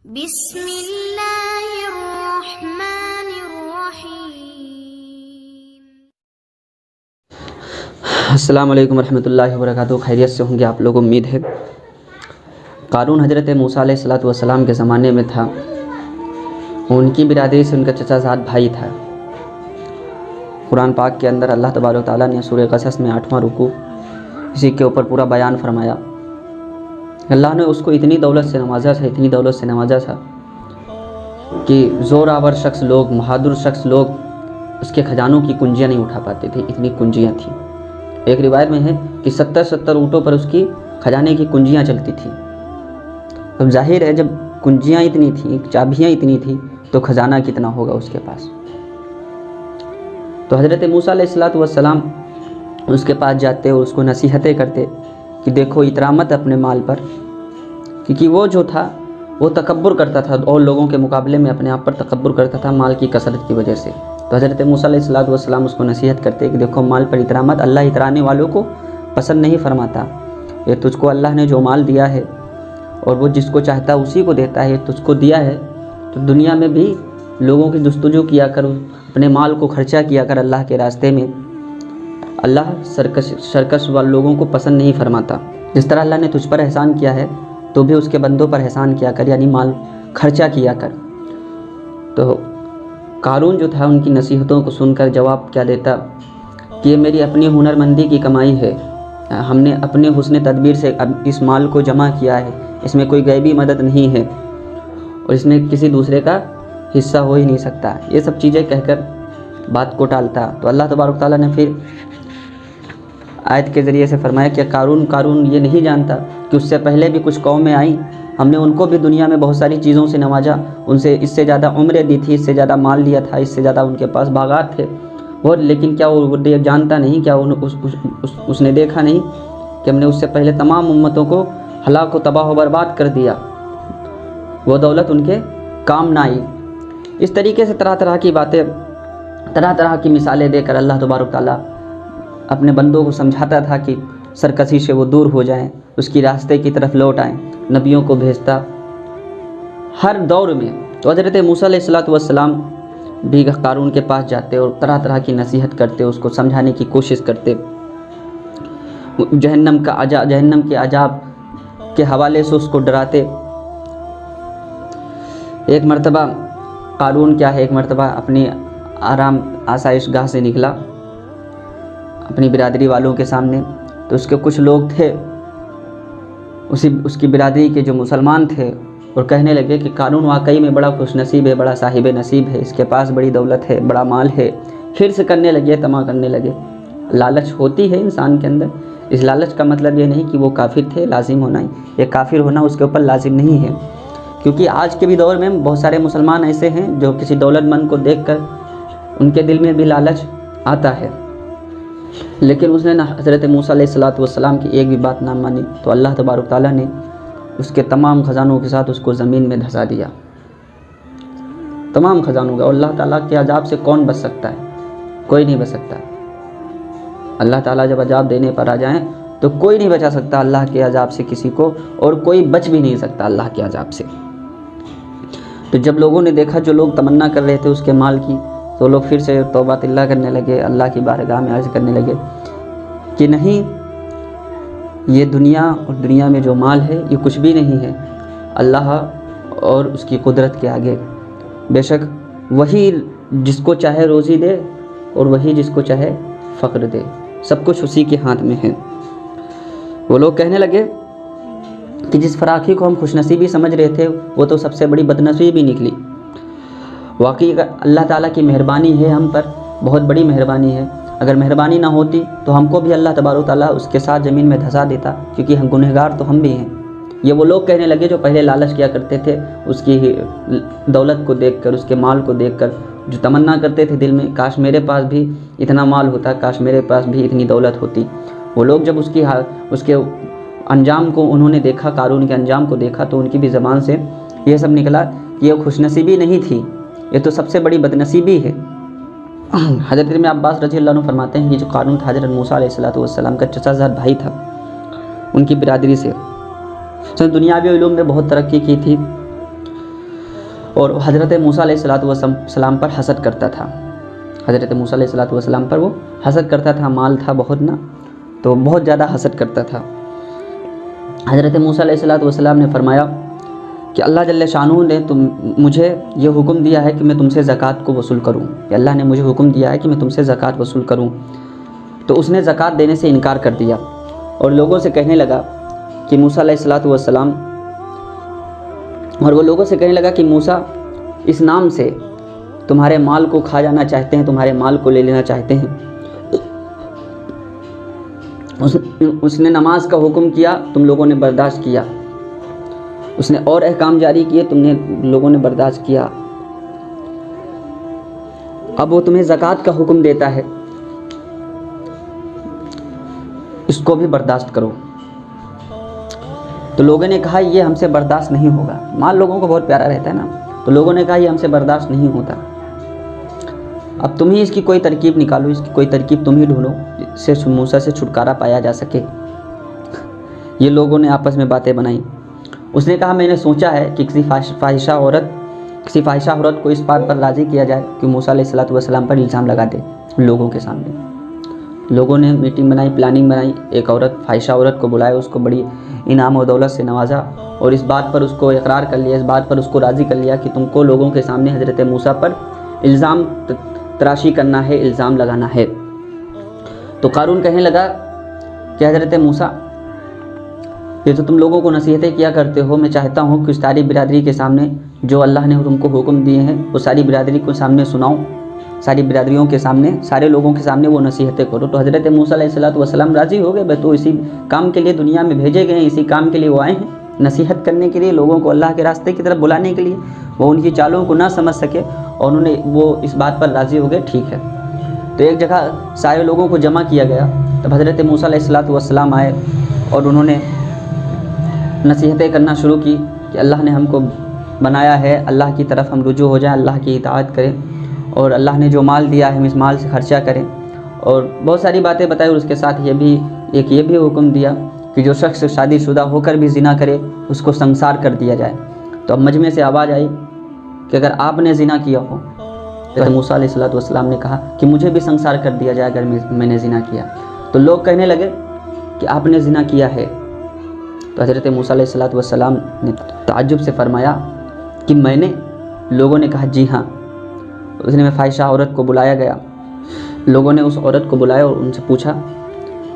بسم اللہ الرحمن الرحیم۔ السلام علیکم ورحمۃ اللہ وبرکاتہ۔ خیریت سے ہوں گے آپ لوگ، امید ہے۔ قارون حضرت موسیٰ علیہ السلام کے زمانے میں تھا۔ ان کی برادری سے ان کا چچا زاد بھائی تھا۔ قرآن پاک کے اندر اللہ تبارک و تعالیٰ نے سورہ قصص میں 8واں رکوع اسی کے اوپر پورا بیان فرمایا۔ اللہ نے اس کو اتنی دولت سے نوازا تھا کہ زور آور شخص لوگ، بہادر شخص لوگ اس کے خزانوں کی کنجیاں نہیں اٹھا پاتے تھے، اتنی کنجیاں تھیں۔ ایک روایت میں ہے کہ 70 اونٹوں پر اس کی خزانے کی کنجیاں چلتی تھیں۔ اب ظاہر ہے جب کنجیاں اتنی تھیں، چابیاں اتنی تھیں، تو خزانہ کتنا ہوگا اس کے پاس۔ تو حضرت موسیٰ علیہ السلام اس کے پاس جاتے اور اس کو نصیحتیں کرتے کہ دیکھو اترا مت اپنے مال پر، کیونکہ وہ جو تھا وہ تکبر کرتا تھا، اور لوگوں کے مقابلے میں اپنے آپ پر تکبر کرتا تھا مال کی کثرت کی وجہ سے۔ تو حضرت موسیٰ علیہ السلام اس کو نصیحت کرتے کہ دیکھو مال پر اترا مت، اللہ اترانے والوں کو پسند نہیں فرماتا۔ یہ تجھ کو اللہ نے جو مال دیا ہے اور وہ جس کو چاہتا ہے اسی کو دیتا ہے، تجھ کو دیا ہے تو دنیا میں بھی لوگوں کی جستجو کیا کر، اپنے مال کو خرچہ کیا کر اللہ کے راستے میں۔ اللہ سرکش والے لوگوں کو پسند نہیں فرماتا۔ جس طرح اللہ نے تجھ پر احسان کیا ہے تو بھی اس کے بندوں پر احسان کیا کر، یعنی مال خرچہ کیا کر۔ تو قارون جو تھا ان کی نصیحتوں کو سن کر جواب کیا دیتا کہ یہ میری اپنی ہنرمندی کی کمائی ہے، ہم نے اپنے حسن تدبیر سے اس مال کو جمع کیا ہے، اس میں کوئی غیبی مدد نہیں ہے اور اس میں کسی دوسرے کا حصہ ہو ہی نہیں سکتا۔ یہ سب چیزیں کہہ کر بات کو ٹالتا۔ تو اللہ تبارک تعالیٰ نے پھر آیت کے ذریعے سے فرمایا کہ قارون یہ نہیں جانتا کہ اس سے پہلے بھی کچھ قومیں آئیں، ہم نے ان کو بھی دنیا میں بہت ساری چیزوں سے نوازا، ان سے اس سے زیادہ عمریں دی تھی، اس سے زیادہ مال دیا تھا، اس سے زیادہ ان کے پاس باغات تھے، اور لیکن کیا وہ جانتا نہیں، کیا اس نے دیکھا نہیں کہ ہم نے اس سے پہلے تمام امتوں کو ہلاک و تباہ و برباد کر دیا، وہ دولت ان کے کام نہ آئی۔ اس طریقے سے طرح طرح کی باتیں، طرح طرح کی مثالیں دے کر اللہ تبارک تعالیٰ اپنے بندوں کو سمجھاتا تھا کہ سرکشی سے وہ دور ہو جائیں، اس کی راستے کی طرف لوٹ آئیں۔ نبیوں کو بھیجتا ہر دور میں۔ تو حضرت موسیٰ علیہ السلام بھی قارون کے پاس جاتے اور طرح طرح کی نصیحت کرتے، اس کو سمجھانے کی کوشش کرتے، جہنم کے عذاب کے حوالے سے اس کو ڈراتے۔ ایک مرتبہ قارون ایک مرتبہ اپنی آرام آسائش گاہ سے نکلا اپنی برادری والوں کے سامنے، تو اس کے کچھ لوگ تھے اس کی برادری کے جو مسلمان تھے، اور کہنے لگے کہ قارون واقعی میں بڑا خوش نصیب ہے، بڑا صاحب نصیب ہے، اس کے پاس بڑی دولت ہے، بڑا مال ہے۔ حرص کرنے لگے، طمع کرنے لگے۔ لالچ ہوتی ہے انسان کے اندر۔ اس لالچ کا مطلب یہ نہیں کہ وہ کافر تھے، لازم ہونا ہی، یہ کافر ہونا اس کے اوپر لازم نہیں ہے، کیونکہ آج کے بھی دور میں بہت سارے مسلمان ایسے ہیں جو کسی دولت مند کو دیکھ کر ان کے دل میں بھی لالچ آتا ہے، لیکن اس نے نہ حضرت موسیٰ علیہ السلام کی ایک بھی بات نہ مانی، تو اللہ تبارک تعالیٰ نے اس کے تمام خزانوں کے ساتھ اس کو زمین میں دھسا دیا، تمام خزانوں کا۔ اور اللہ تعالیٰ کے عذاب سے کون بچ سکتا ہے؟ کوئی نہیں بچ سکتا۔ اللہ تعالیٰ جب عذاب دینے پر آ جائیں تو کوئی نہیں بچا سکتا اللہ کے عذاب سے کسی کو، اور کوئی بچ بھی نہیں سکتا اللہ کے عذاب سے۔ تو جب لوگوں نے دیکھا، جو لوگ تمنا کر رہے تھے اس کے مال کی، تو لوگ پھر سے توبہ اللہ کرنے لگے، اللہ کی بارگاہ میں عرض کرنے لگے کہ نہیں، یہ دنیا اور دنیا میں جو مال ہے یہ کچھ بھی نہیں ہے اللہ اور اس کی قدرت کے آگے۔ بے شک وہی جس کو چاہے روزی دے اور وہی جس کو چاہے فقر دے، سب کچھ اسی کے ہاتھ میں ہے۔ وہ لوگ کہنے لگے کہ جس فراخی کو ہم خوش نصیبی سمجھ رہے تھے وہ تو سب سے بڑی بد نصیبی نکلی۔ واقعی اللہ تعالیٰ کی مہربانی ہے ہم پر، بہت بڑی مہربانی ہے۔ اگر مہربانی نہ ہوتی تو ہم کو بھی اللہ تبارک تعالیٰ اس کے ساتھ زمین میں دھسا دیتا، کیونکہ ہم گنہگار تو ہم بھی ہیں۔ یہ وہ لوگ کہنے لگے جو پہلے لالچ کیا کرتے تھے، اس کی دولت کو دیکھ کر، اس کے مال کو دیکھ کر جو تمنا کرتے تھے دل میں، کاش میرے پاس بھی اتنا مال ہوتا، کاش میرے پاس بھی اتنی دولت ہوتی۔ وہ لوگ جب اس کے انجام کو انہوں نے دیکھا، قارون کے انجام کو دیکھا، تو ان کی بھی زبان سے یہ سب نکلا کہ یہ خوش نصیبی نہیں تھی، یہ تو سب سے بڑی بدنصیبی ہے۔ حضرت ابن عباس رضی اللہ عنہ فرماتے ہیں کہ جو قارون تھا حضرت موسیٰ علیہ السلام کا چچا زاد بھائی تھا، ان کی برادری سے۔ اس نے دنیاوی علوم میں بہت ترقی کی تھی، اور حضرت موسیٰ علیہ السلام پر حسد کرتا تھا. حضرت موسیٰ علیہ السلام پر وہ حسد کرتا تھا. مال تھا بہت نا، تو بہت زیادہ حسد کرتا تھا. حضرت موسیٰ علیہ السلام نے فرمایا کہ اللہ جل شانہ نے مجھے یہ حکم دیا ہے کہ میں تم سے زکوٰۃ کو وصول کروں، کہ اللہ نے مجھے حکم دیا ہے کہ میں تم سے زکوٰۃ وصول کروں. تو اس نے زکوٰۃ دینے سے انکار کر دیا اور لوگوں سے کہنے لگا کہ موسیٰ علیہ السلام، اور وہ لوگوں سے کہنے لگا کہ موسیٰ اس نام سے تمہارے مال کو کھا جانا چاہتے ہیں، تمہارے مال کو لے لینا چاہتے ہیں. اس نے نماز کا حکم کیا، تم لوگوں نے برداشت کیا. اس نے اور احکام جاری کیے، تم نے لوگوں نے برداشت کیا. اب وہ تمہیں زکوٰۃ کا حکم دیتا ہے، اس کو بھی برداشت کرو. تو لوگوں نے کہا یہ ہم سے برداشت نہیں ہوگا. مال لوگوں کو بہت پیارا رہتا ہے نا، تو لوگوں نے کہا یہ ہم سے برداشت نہیں ہوتا. اب تم ہی اس کی کوئی ترکیب نکالو، اس کی کوئی ترکیب تم ہی ڈھونڈو جس سے موسیٰ سے چھٹکارا پایا جا سکے. یہ لوگوں نے آپس میں باتیں بنائیں. اس نے کہا میں نے سوچا ہے کہ کسی فاحشہ عورت کو اس بات پر راضی کیا جائے کہ موسیٰ علیہ السلام پر الزام لگا دے لوگوں کے سامنے. لوگوں نے میٹنگ بنائی، پلاننگ بنائی. ایک فاحشہ عورت کو بلایا، اس کو بڑی انعام و دولت سے نوازا اور اس بات پر اس کو اقرار کر لیا، اس بات پر اس کو راضی کر لیا کہ تم کو لوگوں کے سامنے حضرت موسیٰ پر الزام تراشی کرنا ہے، الزام لگانا ہے. تو قارون کہنے لگا کہ حضرت موسیٰ یہ تو تم لوگوں کو نصیحتیں کیا کرتے ہو، میں چاہتا ہوں کہ ساری برادری کے سامنے جو اللہ نے تم کو حکم دیے ہیں وہ ساری برادری کو سامنے سناؤ، ساری برادریوں کے سامنے، سارے لوگوں کے سامنے وہ نصیحتیں کرو. تو حضرت موسیٰ علیہ السلام راضی ہو گئے. تو اسی کام کے لیے دنیا میں بھیجے گئے ہیں، اسی کام کے لیے وہ آئے ہیں، نصیحت کرنے کے لیے، لوگوں کو اللہ کے راستے کی طرف بلانے کے لیے. وہ ان کی چالوں کو نہ سمجھ سکے اور وہ اس بات پر راضی ہو گئے. ٹھیک ہے. تو ایک جگہ سارے لوگوں کو جمع کیا گیا. تب حضرت موسیٰ علیہ السلام آئے اور انہوں نے نصیحتیں کرنا شروع کی کہ اللہ نے ہم کو بنایا ہے، اللہ کی طرف ہم رجوع ہو جائیں، اللہ کی اطاعت کریں اور اللہ نے جو مال دیا ہے ہم اس مال سے خرچہ کریں. اور بہت ساری باتیں بتائی اور اس کے ساتھ یہ بھی حکم دیا کہ جو شخص شادی شدہ ہو کر بھی زنا کرے اس کو سنسار کر دیا جائے. تو اب مجمع سے آواز آئی کہ اگر آپ نے زنا کیا ہو، تو موسیٰ علیہ السلام نے کہا کہ مجھے بھی سنسار کر دیا جائے اگر میں نے زنا کیا. تو لوگ کہنے لگے کہ آپ نے زنا کیا ہے. تو حضرت موسیٰ علیہ السلام نے تعجب سے فرمایا کہ میں نے؟ لوگوں نے کہا جی ہاں. اس نے فاحشہ عورت کو بلایا گیا. لوگوں نے اس عورت کو بلایا اور ان سے پوچھا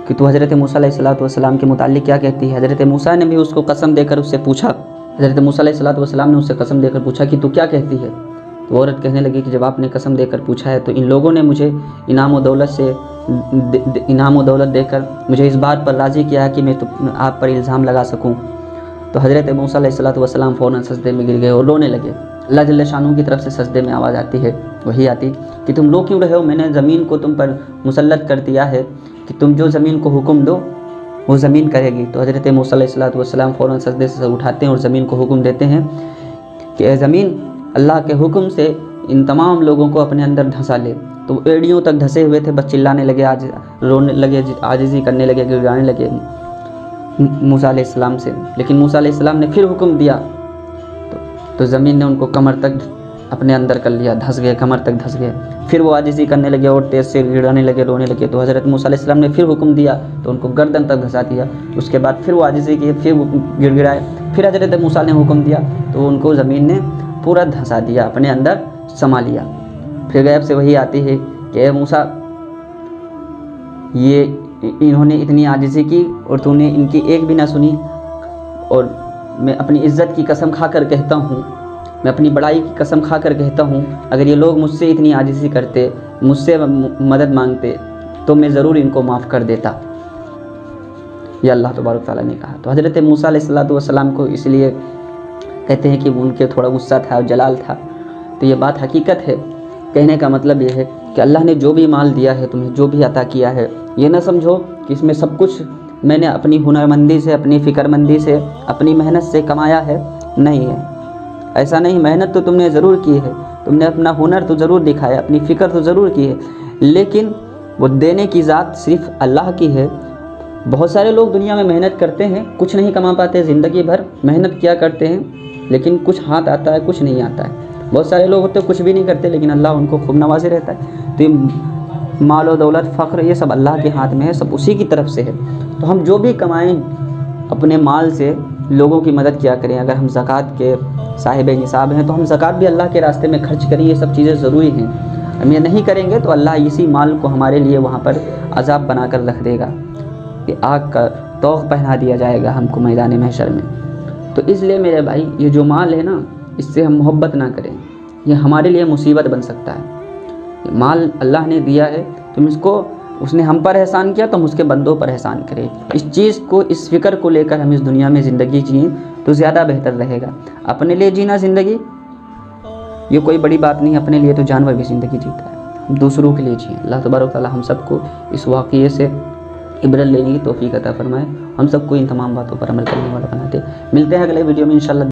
کہ تو حضرت موسیٰ علیہ السلام کے متعلق کیا کہتی ہے. حضرت موسیٰ نے بھی اس کو قسم دے کر اس سے پوچھا. حضرت موسیٰ علیہ السلام نے اس سے قسم دے کر پوچھا کہ تو کیا کہتی ہے. تو عورت کہنے لگی کہ جب آپ نے قسم دے کر پوچھا ہے تو ان لوگوں نے مجھے انعام و دولت دے کر مجھے اس بات پر راضی کیا ہے کہ میں آپ پر الزام لگا سکوں. تو حضرت موسیٰ علیہ السلام فوراً سجدے میں گر گئے اور رونے لگے. اللہ جل شانہ کی طرف سے سجدے میں آواز آتی ہے، وہی آتی کہ تم رو کیوں رہے ہو، میں نے زمین کو تم پر مسلط کر دیا ہے کہ تم جو زمین کو حکم دو وہ زمین کرے گی. تو حضرت موسیٰ علیہ السلام فوراً سجدے سے اٹھاتے ہیں اور زمین کو حکم دیتے ہیں کہ اے زمین اللہ کے حکم سے ان تمام لوگوں کو اپنے اندر دھنسا لے. تو وہ ایڑیوں تک دھسے ہوئے تھے، بس چلانے لگے، رونے لگے، عاجزی کرنے لگے، گڑگڑانے لگے موسیٰ علیہ السلام سے. لیکن موسیٰ علیہ السلام نے پھر حکم دیا تو زمین نے ان کو کمر تک اپنے اندر کر لیا، دھس گئے، کمر تک دھس گئے. پھر وہ عاجزی کرنے لگے اور تیز سے گڑانے لگے، رونے لگے. تو حضرت موسیٰ علیہ السلام نے پھر حکم دیا تو ان کو گردن تک دھسا دیا. اس کے بعد پھر وہ عاجزی کیے، پھر وہ گڑ گڑائے. پھر حضرت موسیٰ نے حکم دیا تو ان کو زمین نے پورا دھسا دیا، اپنے اندر سما لیا. پھر غیب سے وہی آتی ہے کہ اے موسیٰ انہوں نے اتنی عاجزی کی اور تو نے ان کی ایک بھی نہ سنی. اور میں اپنی عزت کی قسم کھا کر کہتا ہوں، میں اپنی بڑائی کی قسم کھا کر کہتا ہوں، اگر یہ لوگ مجھ سے اتنی عاجزی کرتے، مجھ سے مدد مانگتے تو میں ضرور ان کو معاف کر دیتا. یہ اللہ تبارک تعالیٰ نے کہا. تو حضرت موسیٰ علیہ السلام کو اس لیے کہتے ہیں کہ ان کے تھوڑا غصہ تھا اور جلال تھا. تو یہ بات حقیقت ہے. کہنے کا مطلب یہ ہے کہ اللہ نے جو بھی مال دیا ہے، تمہیں جو بھی عطا کیا ہے، یہ نہ سمجھو کہ اس میں سب کچھ میں نے اپنی ہنرمندی سے، اپنی فکرمندی سے، اپنی محنت سے کمایا ہے. نہیں ہے، ایسا نہیں. محنت تو تم نے ضرور کی ہے، تم نے اپنا ہنر تو ضرور دکھایا، اپنی فکر تو ضرور کی ہے، لیکن وہ دینے کی ذات صرف اللہ کی ہے. بہت سارے لوگ دنیا میں محنت کرتے ہیں، کچھ نہیں کما پاتے، زندگی بھر محنت کیا کرتے ہیں، لیکن کچھ ہاتھ آتا ہے، کچھ نہیں آتا ہے. بہت سارے لوگ ہوتے ہیں کچھ بھی نہیں کرتے لیکن اللہ ان کو خوب نوازے رہتا ہے. تو یہ مال و دولت فخر یہ سب اللہ کے ہاتھ میں ہے, سب اسی کی طرف سے ہے. تو ہم جو بھی کمائیں اپنے مال سے لوگوں کی مدد کیا کریں. اگر ہم زکوٰۃ کے صاحب نصاب ہیں تو ہم زکوٰۃ بھی اللہ کے راستے میں خرچ کریں. یہ سب چیزیں ضروری ہیں. ہم یہ نہیں کریں گے تو اللہ اسی مال کو ہمارے لیے وہاں پر عذاب بنا کر رکھ دے گا کہ آگ کا طوق پہنا دیا جائے گا ہم کو میدان محشر میں. تو اس لیے میرے بھائی یہ جو مال ہے نا اس سے ہم محبت نہ کریں. یہ ہمارے لیے مصیبت بن سکتا ہے. یہ مال اللہ نے دیا ہے, تم اس کو, اس نے ہم پر احسان کیا تو ہم اس کے بندوں پر احسان کریں. اس چیز کو, اس فکر کو لے کر ہم اس دنیا میں زندگی جئیں تو زیادہ بہتر رہے گا. اپنے لیے جینا زندگی یہ کوئی بڑی بات نہیں. اپنے لیے تو جانور بھی زندگی جیتا ہے, ہم دوسروں کے لیے جئیں. اللہ تبارک و تعالیٰ ہم سب کو اس واقعے سے عبرت لینے کی توفیق عطا فرمائے. ہم سب کو ان تمام باتوں پر عمل کرنے والا بنا دے. ملتے ہیں اگلے ویڈیو میں انشاءاللہ.